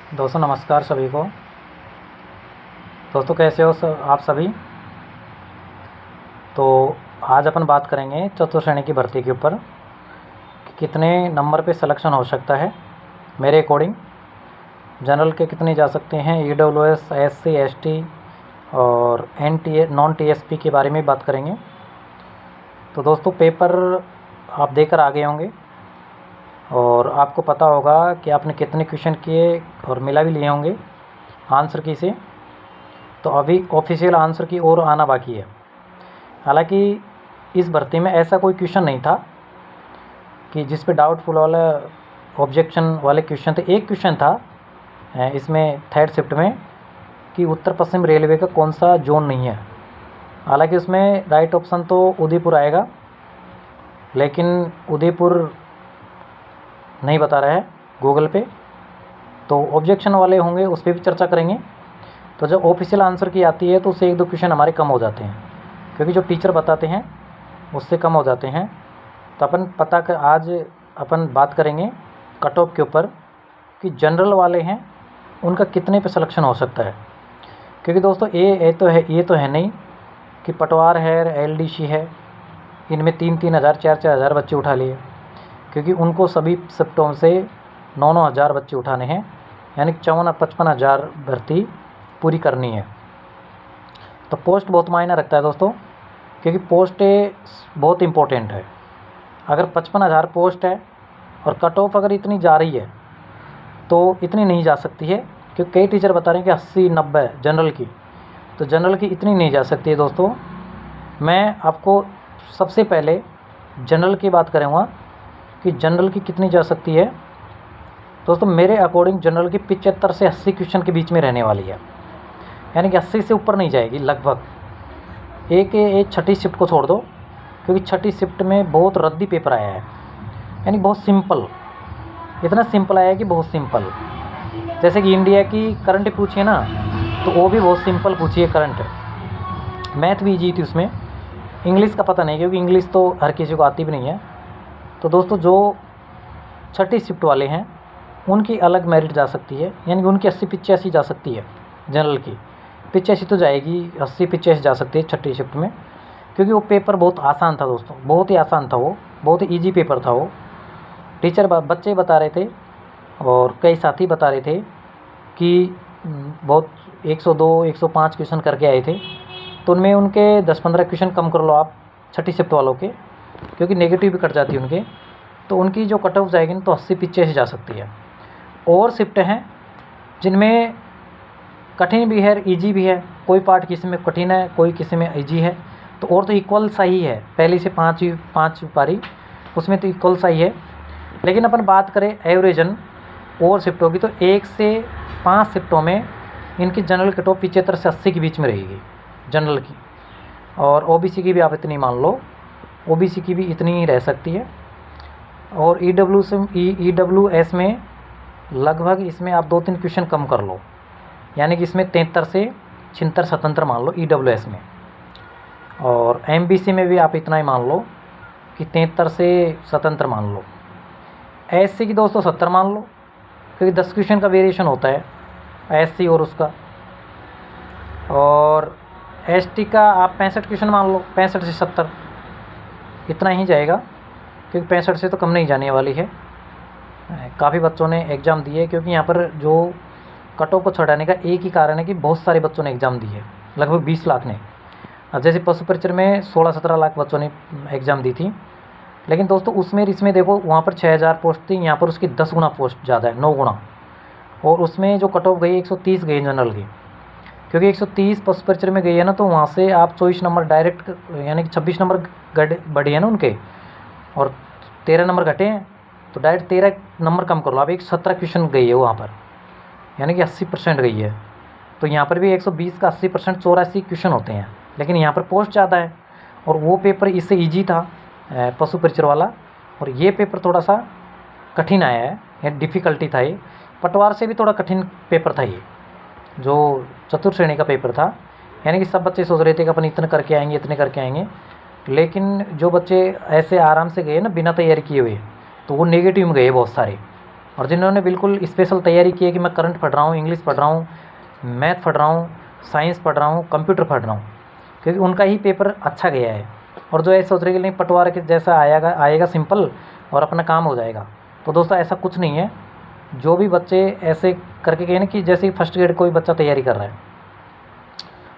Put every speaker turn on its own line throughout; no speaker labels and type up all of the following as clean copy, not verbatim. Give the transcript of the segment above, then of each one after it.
दोस्तों नमस्कार सभी को। दोस्तों कैसे हो आप सभी। तो आज अपन बात करेंगे चतुर्थ श्रेणी की भर्ती के ऊपर कि कितने नंबर पे सिलेक्शन हो सकता है मेरे अकॉर्डिंग। जनरल के कितने जा सकते हैं, ईडब्ल्यूएस, एससी, एसटी और नॉन टीएसपी के बारे में बात करेंगे। तो दोस्तों पेपर आप देकर आ गए होंगे और आपको पता होगा कि आपने कितने क्वेश्चन किए और मिला भी लिए होंगे आंसर की से। तो अभी ऑफिशियल आंसर की ओर आना बाकी है। हालांकि इस भर्ती में ऐसा कोई क्वेश्चन नहीं था कि जिस पे डाउटफुल वाला ऑब्जेक्शन वाले क्वेश्चन थे। एक क्वेश्चन था इसमें थर्ड शिफ्ट में कि उत्तर पश्चिम रेलवे का कौन सा जोन नहीं है। हालांकि उसमें राइट ऑप्शन तो उदयपुर आएगा, लेकिन उदयपुर नहीं बता रहा है गूगल पे। तो ऑब्जेक्शन वाले होंगे उस पर भी चर्चा करेंगे। तो जब ऑफिशियल आंसर की आती है तो उससे एक दो क्वेश्चन हमारे कम हो जाते हैं, क्योंकि जो टीचर बताते हैं उससे कम हो जाते हैं। तो आज अपन बात करेंगे कट ऑफ के ऊपर कि जनरल वाले हैं उनका कितने पे सिलेक्शन हो सकता है। क्योंकि दोस्तों ये तो है नहीं कि पटवार है, एलडीसी है, इनमें 3-3 हज़ार 4-4 हज़ार बच्चे उठा लिए, क्योंकि उनको सभी शिफ्टों से 9-9 हज़ार बच्चे उठाने हैं, यानी 54-55 हज़ार भर्ती पूरी करनी है। तो पोस्ट बहुत मायने रखता है दोस्तों, क्योंकि पोस्ट बहुत इम्पोर्टेंट है। अगर 55 हज़ार पोस्ट है और कट ऑफ अगर इतनी जा रही है तो इतनी नहीं जा सकती है, क्योंकि कई टीचर बता रहे हैं कि 80-90 जनरल की, तो जनरल की इतनी नहीं जा सकती है। दोस्तों मैं आपको सबसे पहले जनरल की बात करूँगा कि जनरल की कितनी जा सकती है। दोस्तों मेरे अकॉर्डिंग जनरल की 75 से 80 क्वेश्चन के बीच में रहने वाली है, यानी कि 80 से ऊपर नहीं जाएगी लगभग। एक छठी शिफ्ट को छोड़ दो, क्योंकि छठी शिफ्ट में बहुत रद्दी पेपर आया है, यानी बहुत सिंपल, इतना सिंपल आया है कि बहुत सिंपल। जैसे कि इंडिया की करंट पूछिए ना, तो वो भी बहुत सिंपल पूछिए करंट। मैथ भी इजी थी उसमें, इंग्लिश का पता नहीं, क्योंकि इंग्लिश तो हर किसी को आती भी नहीं है। तो दोस्तों जो छठी शिफ्ट वाले हैं उनकी अलग मेरिट जा सकती है, यानी कि उनकी 80-85 जा सकती है। जनरल की 85 तो जाएगी, 80-85 जा सकती है छठी शिफ्ट में, क्योंकि वो पेपर बहुत आसान था दोस्तों, बहुत ही आसान था, वो बहुत ही ईजी पेपर था। वो बच्चे बता रहे थे और कई साथी बता रहे थे कि बहुत 102 105 क्वेश्चन करके आए थे। तो उनमें उनके 10-15 क्वेश्चन कम कर लो आप छठी शिफ्ट वालों के, क्योंकि नेगेटिव भी कट जाती है उनके। तो उनकी जो कट ऑफ जाएगी ना, तो 80-85 जा सकती है। और शिफ्ट हैं जिनमें कठिन भी है, इजी भी है, कोई पार्ट किसी में कठिन है, कोई किसी में इजी है। तो और तो इक्वल सही है, पहली से पाँच पारी उसमें तो इक्वल सही है। लेकिन अपन बात करें एवरेजन और शिफ्टों की, तो 1 से 5 शिफ्टों में इनकी जनरल कट ऑफ 75 से 80 के बीच में रहेगी जनरल की। और ओबीसी की भी आप इतनी मान लो, ओबीसी की भी इतनी ही रह सकती है। और ईडब्ल्यूएस में लगभग इसमें आप 2-3 क्वेश्चन कम कर लो, यानी कि इसमें 73 से 76-77 मान लो ईडब्ल्यूएस में। और एमबीसी में भी आप इतना ही मान लो कि 73 से 77 मान लो। एससी की दोस्तों 70 मान लो, क्योंकि 10 क्वेश्चन का वेरिएशन होता है एससी और उसका। और एसटी का आप 65 क्वेश्चन मान लो, 65 से 70 इतना ही जाएगा, क्योंकि 65 से तो कम नहीं जाने वाली है। काफ़ी बच्चों ने एग्ज़ाम दिए, क्योंकि यहाँ पर जो कट ऑफ को छुड़ाने का एक ही कारण है कि बहुत सारे बच्चों ने एग्ज़ाम दिए, लगभग 20 लाख ने। अब जैसे पशु परिचर में 16-17 लाख बच्चों ने एग्ज़ाम दी थी। लेकिन दोस्तों उसमें इसमें देखो, वहाँ पर 6000 पोस्ट थी, यहाँ पर उसकी 10 गुना पोस्ट ज़्यादा है, 9 गुना। और उसमें जो कट ऑफ गई 130 गई जनरल की, क्योंकि 130 पशु परिचर में गई है ना, तो वहाँ से आप 24 नंबर डायरेक्ट, यानी कि 26 नंबर बढ़े हैं ना उनके, और 13 नंबर घटे हैं, तो डायरेक्ट 13 नंबर कम कर लो आप। 117 क्वेश्चन गई है वहाँ पर, यानी कि 80% गई है। तो यहाँ पर भी 120 का 80% 84 क्वेश्चन होते हैं, लेकिन यहाँ पर पोस्ट ज़्यादा है। और वो पेपर इससे ईजी था पशु परिचर वाला, और ये पेपर थोड़ा सा कठिन आया है, ये डिफ़िकल्टी था। ये पटवार से भी थोड़ा कठिन पेपर था, ये जो चतुर्थ श्रेणी का पेपर था। यानी कि सब बच्चे सोच रहे थे कि अपन इतने करके आएंगे, इतने करके आएंगे, लेकिन जो बच्चे ऐसे आराम से गए ना बिना तैयारी किए हुए, तो वो नेगेटिव में गए बहुत सारे। और जिन्होंने बिल्कुल स्पेशल तैयारी की है कि मैं करंट पढ़ रहा हूँ, इंग्लिश पढ़ रहा हूँ, मैथ पढ़ रहा हूँ, साइंस पढ़ रहा हूँ, कंप्यूटर पढ़ रहा हूँ, क्योंकि उनका ही पेपर अच्छा गया है। और जो ऐसे सोच रहे कि नहीं पटवार के जैसा आएगा सिंपल और अपना काम हो जाएगा, तो दोस्तों ऐसा कुछ नहीं है। जो भी बच्चे ऐसे करके गए ना कि जैसे फर्स्ट ग्रेड कोई बच्चा तैयारी कर रहा है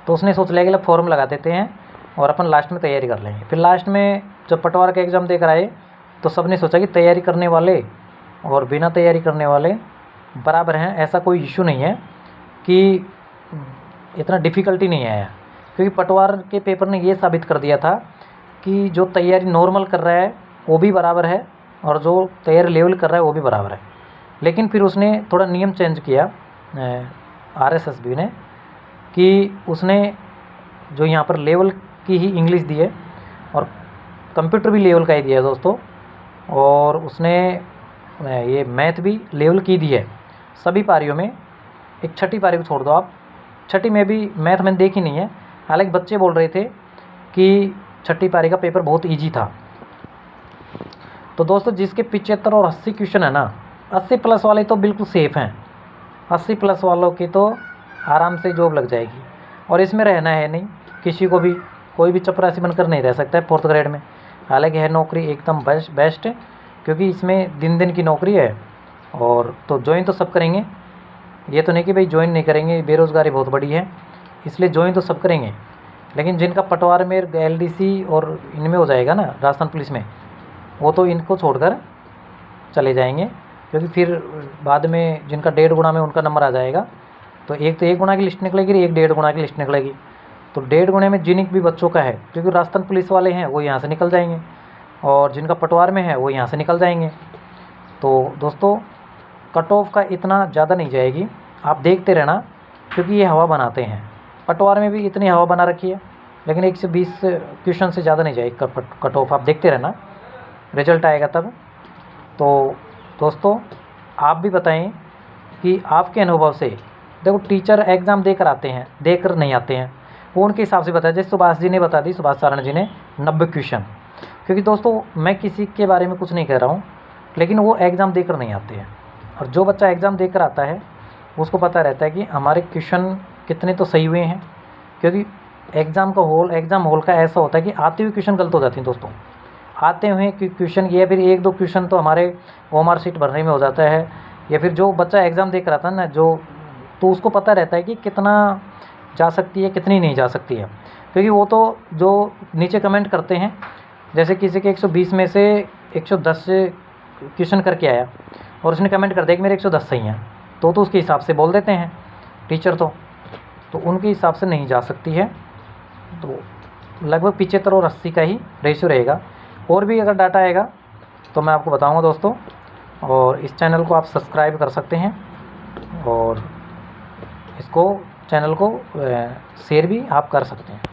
तो उसने सोच लिया कि फॉर्म लगा देते हैं और अपन लास्ट में तैयारी कर लेंगे। फिर लास्ट में जब पटवार का एग्ज़ाम देकर आए तो सबने सोचा कि तैयारी करने वाले और बिना तैयारी करने वाले बराबर हैं, ऐसा कोई इशू नहीं है कि इतना डिफ़िकल्टी नहीं आया, क्योंकि पटवार के पेपर ने ये साबित कर दिया था कि जो तैयारी नॉर्मल कर रहा है वो भी बराबर है और जो तैयारी लेवल कर रहा है वो भी बराबर है। लेकिन फिर उसने थोड़ा नियम चेंज किया RSSB ने, कि उसने जो यहाँ पर लेवल की ही इंग्लिश दी है और कंप्यूटर भी लेवल का ही दिया है दोस्तों, और उसने ये मैथ भी लेवल की दी है सभी पारियों में। एक छठी पारी को छोड़ दो आप, छठी में भी मैथ मैंने देखी नहीं है, हालांकि बच्चे बोल रहे थे कि छठी पारी का पेपर बहुत ईजी था। तो दोस्तों जिसके 75 और 80 क्वेश्चन है ना, 80 प्लस वाले तो बिल्कुल सेफ़ हैं, 80 प्लस वालों की तो आराम से जॉब लग जाएगी। और इसमें रहना है नहीं, किसी को भी कोई भी चपरासी बनकर नहीं रह सकता है 4th ग्रेड में। हालांकि है नौकरी एकदम बेस्ट, क्योंकि इसमें दिन दिन की नौकरी है। और तो ज्वाइन तो सब करेंगे, ये तो नहीं कि भाई ज्वाइन नहीं करेंगे, बेरोज़गारी बहुत बड़ी है, इसलिए ज्वाइन तो सब करेंगे। लेकिन जिनका पटवार में LDC और इनमें हो जाएगा ना, राजस्थान पुलिस में, वो तो इनको छोड़कर चले जाएंगे, क्योंकि फिर बाद में जिनका 1.5 गुना में उनका नंबर आ जाएगा, तो एक तो 1 गुना की लिस्ट निकलेगी, एक 1.5 गुना की लिस्ट निकलेगी। तो 1.5 गुने में जिन भी बच्चों का है, क्योंकि राजस्थान पुलिस वाले हैं वो यहाँ से निकल जाएंगे, और जिनका पटवार में है वो यहाँ से निकल जाएंगे। तो दोस्तों कट ऑफ का इतना ज़्यादा नहीं जाएगी, आप देखते रहना, क्योंकि ये हवा बनाते हैं। पटवार में भी इतनी हवा बना रखी है, लेकिन 120 क्वेश्चन से ज़्यादा नहीं जाएगी कट ऑफ, आप देखते रहना, रिजल्ट आएगा तब। तो दोस्तों आप भी बताएं कि आपके अनुभव से, देखो टीचर एग्ज़ाम देकर आते हैं, देकर नहीं आते हैं, वो उनके हिसाब से बताया। जैसे सुभाष जी ने बता दी, सुभाष सारण जी ने 90 क्वेश्चन, क्योंकि दोस्तों मैं किसी के बारे में कुछ नहीं कह रहा हूँ, लेकिन वो एग्ज़ाम देकर नहीं आते हैं। और जो बच्चा एग्ज़ाम देकर आता है उसको पता रहता है कि हमारे क्वेश्चन कितने तो सही हुए हैं, क्योंकि एग्ज़ाम हॉल का ऐसा होता है कि आते हुए क्वेश्चन गलत हो जाते हैं दोस्तों। आते हुए क्वेश्चन, या फिर 1-2 क्वेश्चन तो हमारे OMR शीट भरने में हो जाता है, या फिर जो बच्चा एग्ज़ाम देकर आता है ना, तो उसको पता रहता है कि कितना जा सकती है कितनी नहीं जा सकती है, क्योंकि वो तो जो नीचे कमेंट करते हैं, जैसे किसी के 120 में से 110 क्वेश्चन करके आया और उसने कमेंट कर दिया कि मेरे 110 सही हैं, तो उसके हिसाब से बोल देते हैं टीचर, तो उनके हिसाब से नहीं जा सकती है। तो लगभग 75 और 80 का ही रेशियो रहेगा। और भी अगर डाटा आएगा तो मैं आपको बताऊंगा दोस्तों, और इस चैनल को आप सब्सक्राइब कर सकते हैं, और चैनल को शेयर भी आप कर सकते हैं।